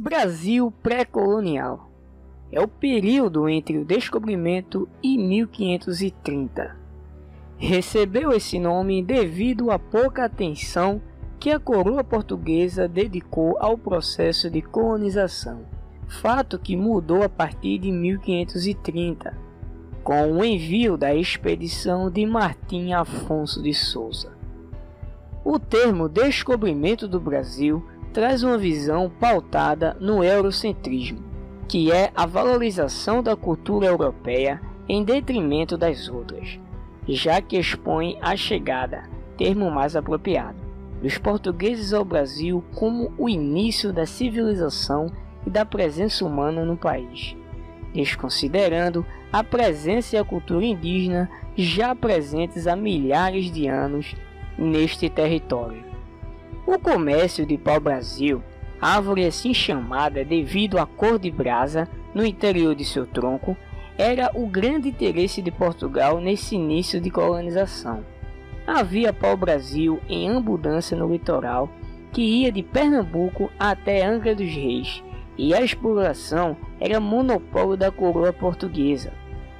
Brasil pré-colonial é o período entre o descobrimento e 1530. Recebeu esse nome devido à pouca atenção que a coroa portuguesa dedicou ao processo de colonização, fato que mudou a partir de 1530, com o envio da expedição de Martim Afonso de Souza. O termo descobrimento do Brasil traz uma visão pautada no eurocentrismo, que é a valorização da cultura europeia em detrimento das outras, já que expõe a chegada, termo mais apropriado, dos portugueses ao Brasil como o início da civilização e da presença humana no país, desconsiderando a presença e a cultura indígena já presentes há milhares de anos neste território. O comércio de pau-brasil, árvore assim chamada devido à cor de brasa no interior de seu tronco, era o grande interesse de Portugal nesse início de colonização. Havia pau-brasil em abundância no litoral, que ia de Pernambuco até Angra dos Reis, e a exploração era monopólio da coroa portuguesa.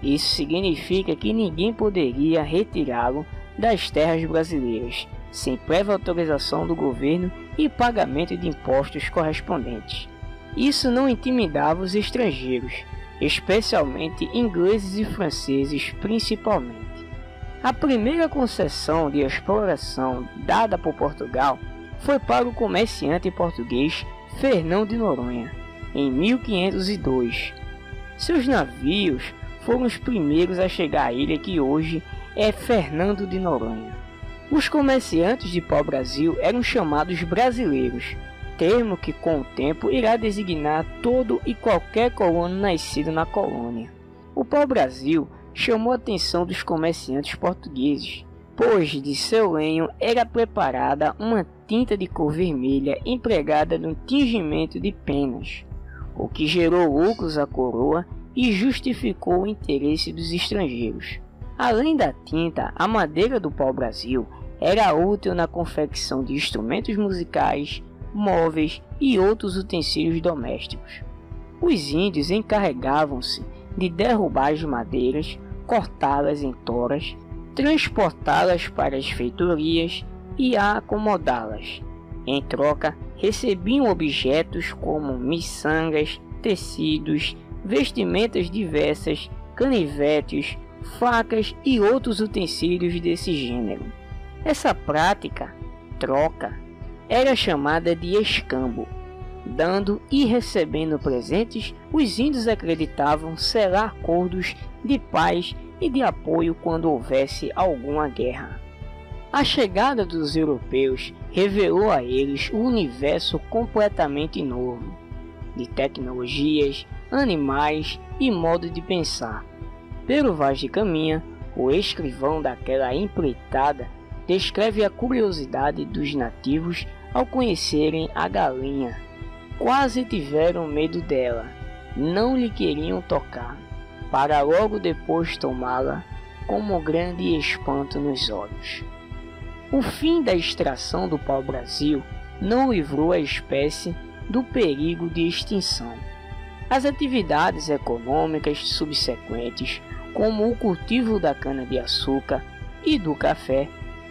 Isso significa que ninguém poderia retirá-lo das terras brasileiras, sem prévia autorização do governo e pagamento de impostos correspondentes. Isso não intimidava os estrangeiros, especialmente ingleses e franceses principalmente. A primeira concessão de exploração dada por Portugal foi para o comerciante português Fernão de Noronha, em 1502. Seus navios foram os primeiros a chegar à ilha que hoje é Fernando de Noronha. Os comerciantes de pau-brasil eram chamados brasileiros, termo que com o tempo irá designar todo e qualquer colono nascido na colônia. O pau-brasil chamou a atenção dos comerciantes portugueses, pois de seu lenho era preparada uma tinta de cor vermelha empregada no tingimento de penas, o que gerou lucros à coroa e justificou o interesse dos estrangeiros. Além da tinta, a madeira do pau-brasil era útil na confecção de instrumentos musicais, móveis e outros utensílios domésticos. Os índios encarregavam-se de derrubar as madeiras, cortá-las em toras, transportá-las para as feitorias e acomodá-las. Em troca, recebiam objetos como miçangas, tecidos, vestimentas diversas, canivetes, facas e outros utensílios desse gênero. Essa prática, troca, era chamada de escambo. Dando e recebendo presentes, os índios acreditavam selar acordos de paz e de apoio quando houvesse alguma guerra. A chegada dos europeus revelou a eles um universo completamente novo, de tecnologias, animais e modo de pensar. Pelo Vaz de Caminha, o escrivão daquela empreitada descreve a curiosidade dos nativos ao conhecerem a galinha. Quase tiveram medo dela, não lhe queriam tocar, para logo depois tomá-la como grande espanto nos olhos. O fim da extração do pau-brasil não livrou a espécie do perigo de extinção. As atividades econômicas subsequentes, como o cultivo da cana-de-açúcar e do café,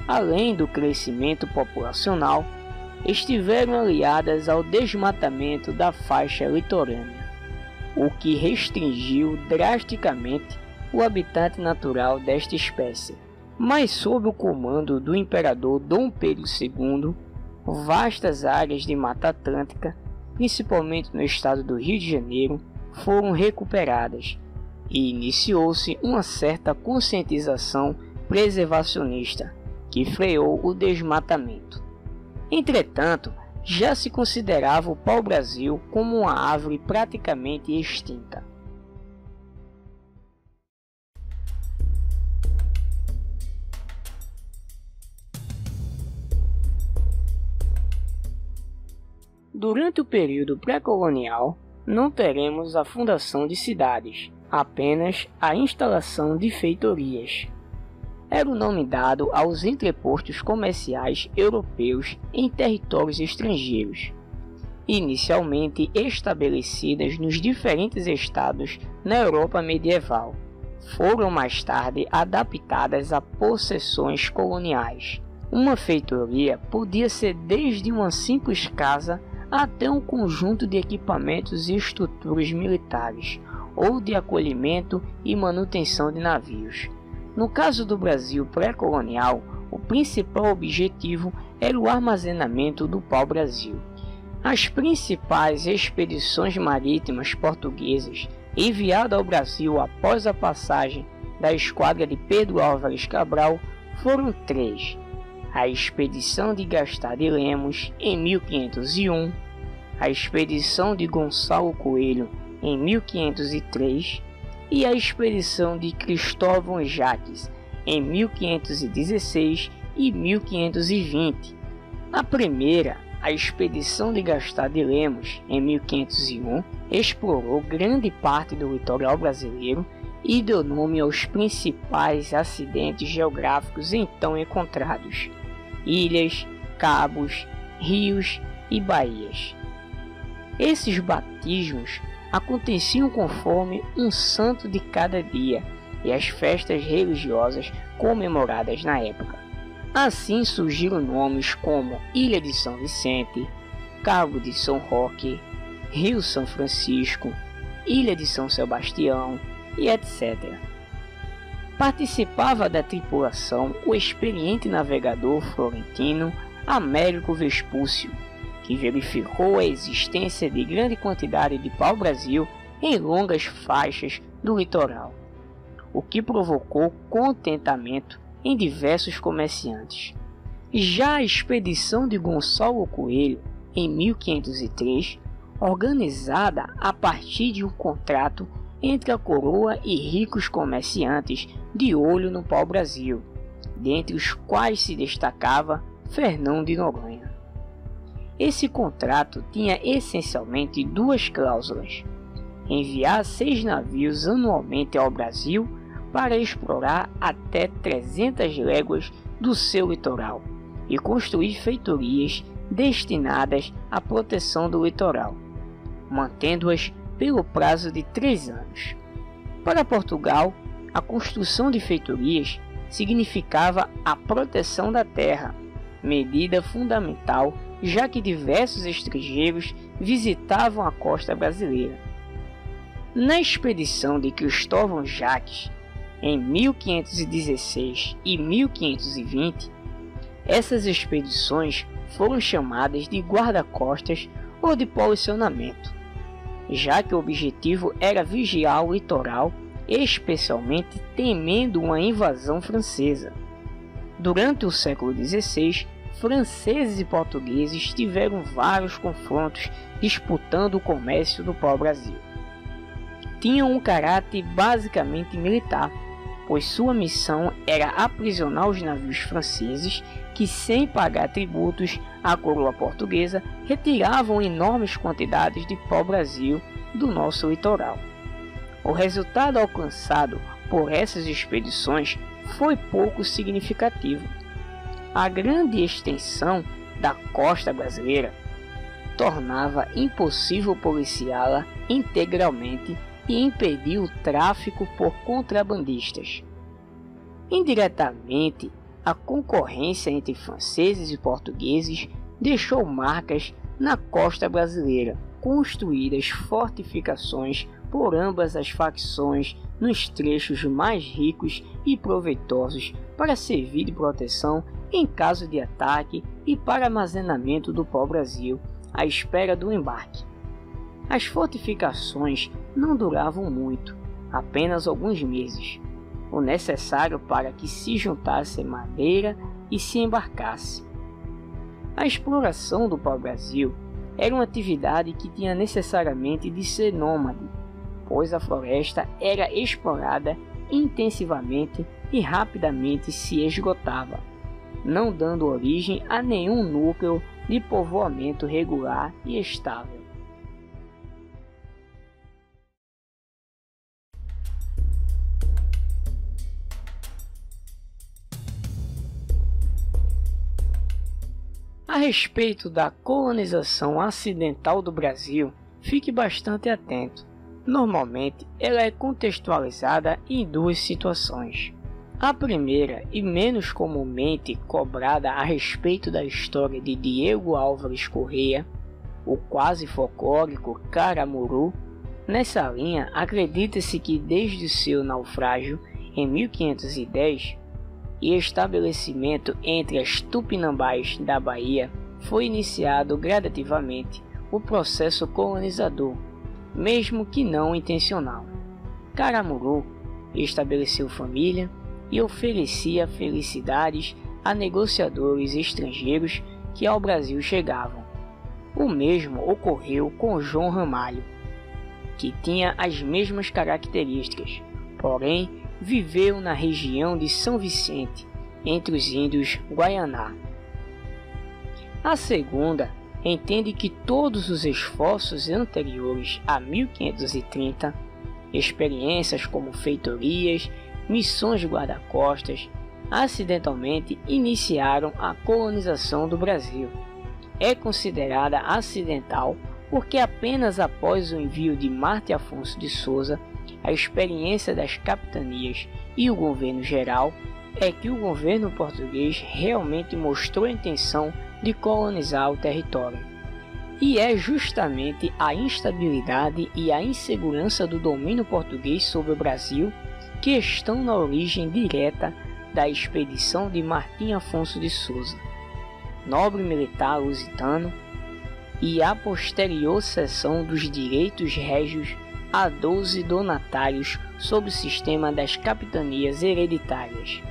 além do crescimento populacional, estiveram aliadas ao desmatamento da faixa litorânea, o que restringiu drasticamente o habitat natural desta espécie. Mas sob o comando do imperador Dom Pedro II, vastas áreas de Mata Atlântica, principalmente no estado do Rio de Janeiro, foram recuperadas e iniciou-se uma certa conscientização preservacionista que freou o desmatamento. Entretanto, já se considerava o pau-brasil como uma árvore praticamente extinta. Durante o período pré-colonial, não teremos a fundação de cidades, apenas a instalação de feitorias. Era o nome dado aos entrepostos comerciais europeus em territórios estrangeiros. inicialmente estabelecidas nos diferentes estados na Europa medieval, foram mais tarde adaptadas a possessões coloniais. Uma feitoria podia ser desde uma simples casa até um conjunto de equipamentos e estruturas militares, ou de acolhimento e manutenção de navios. No caso do Brasil pré-colonial, o principal objetivo era o armazenamento do pau-brasil. As principais expedições marítimas portuguesas enviadas ao Brasil após a passagem da esquadra de Pedro Álvares Cabral foram 3. A expedição de Gastar de Lemos, em 1501, a expedição de Gonçalo Coelho, em 1503, e a expedição de Cristóvão Jacques, em 1516 e 1520. A primeira, a expedição de Gastar de Lemos, em 1501, explorou grande parte do litoral brasileiro e deu nome aos principais acidentes geográficos então encontrados: ilhas, cabos, rios e baías. Esses batismos aconteciam conforme um santo de cada dia e as festas religiosas comemoradas na época. Assim surgiram nomes como Ilha de São Vicente, Cabo de São Roque, Rio São Francisco, Ilha de São Sebastião e etc. Participava da tripulação o experiente navegador florentino Américo Vespúcio, que verificou a existência de grande quantidade de pau-brasil em longas faixas do litoral, o que provocou contentamento em diversos comerciantes. Já a expedição de Gonçalo Coelho, em 1503, organizada a partir de um contrato entre a coroa e ricos comerciantes de olho no pau-brasil, dentre os quais se destacava Fernão de Noronha. Esse contrato tinha essencialmente 2 cláusulas: enviar 6 navios anualmente ao Brasil para explorar até 300 léguas do seu litoral e construir feitorias destinadas à proteção do litoral, mantendo-as pelo prazo de 3 anos. Para Portugal, a construção de feitorias significava a proteção da terra, medida fundamental já que diversos estrangeiros visitavam a costa brasileira. Na expedição de Cristóvão Jacques, em 1516 e 1520, essas expedições foram chamadas de guarda-costas ou de policionamento, já que o objetivo era vigiar o litoral, especialmente temendo uma invasão francesa. Durante o século XVI, franceses e portugueses tiveram vários confrontos disputando o comércio do pau-brasil. Tinham um caráter basicamente militar, pois sua missão era aprisionar os navios franceses que, sem pagar tributos à coroa portuguesa, retiravam enormes quantidades de pau-brasil do nosso litoral. O resultado alcançado por essas expedições foi pouco significativo. A grande extensão da costa brasileira tornava impossível policiá-la integralmente e impedir o tráfico por contrabandistas. Indiretamente, a concorrência entre franceses e portugueses deixou marcas na costa brasileira, construídas fortificações por ambas as facções nos trechos mais ricos e proveitosos para servir de proteção em caso de ataque e para armazenamento do pau-brasil à espera do embarque. As fortificações não duravam muito, apenas alguns meses, o necessário para que se juntasse madeira e se embarcasse. A exploração do pau-brasil era uma atividade que tinha necessariamente de ser nômade, pois a floresta era explorada intensivamente e rapidamente se esgotava, não dando origem a nenhum núcleo de povoamento regular e estável. A A respeito da colonização acidental do Brasil, fique bastante atento. Normalmente, ela é contextualizada em duas situações. A primeira, e menos comumente cobrada a respeito da história de Diego Álvares Correia, o quase folclórico Caramuru. Nessa linha, acredita-se que desde seu naufrágio, em 1510, e estabelecimento entre as Tupinambás da Bahia, foi iniciado gradativamente o processo colonizador, mesmo que não intencional. Caramuru estabeleceu família e oferecia felicidades a negociadores estrangeiros que ao Brasil chegavam. O mesmo ocorreu com João Ramalho, que tinha as mesmas características, porém viveu na região de São Vicente, entre os índios Guaianá. A segunda entende que todos os esforços anteriores a 1530, experiências como feitorias, missões de guarda-costas, acidentalmente iniciaram a colonização do Brasil. É considerada acidental porque apenas após o envio de Marte Afonso de Souza, a experiência das capitanias e o governo geral, é que o governo português realmente mostrou a intenção de colonizar o território. E é justamente a instabilidade e a insegurança do domínio português sobre o Brasil que estão na origem direta da expedição de Martim Afonso de Souza, nobre militar lusitano, e a posterior cessão dos direitos régios a 12 donatários sob o sistema das capitanias hereditárias.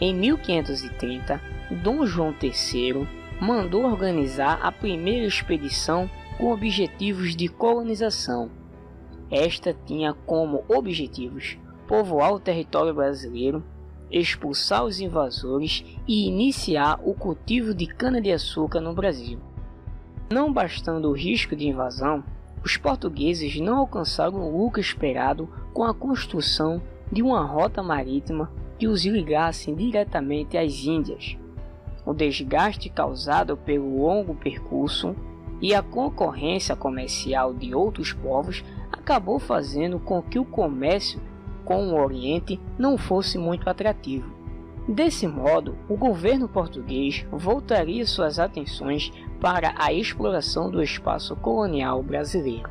Em 1530, Dom João III mandou organizar a primeira expedição com objetivos de colonização. Esta tinha como objetivos povoar o território brasileiro, expulsar os invasores e iniciar o cultivo de cana-de-açúcar no Brasil. Não bastando o risco de invasão, os portugueses não alcançaram o lucro esperado com a construção de uma rota marítima que os ligasse diretamente às Índias. O desgaste causado pelo longo percurso e a concorrência comercial de outros povos acabou fazendo com que o comércio com o Oriente não fosse muito atrativo. Desse modo, o governo português voltaria suas atenções para a exploração do espaço colonial brasileiro.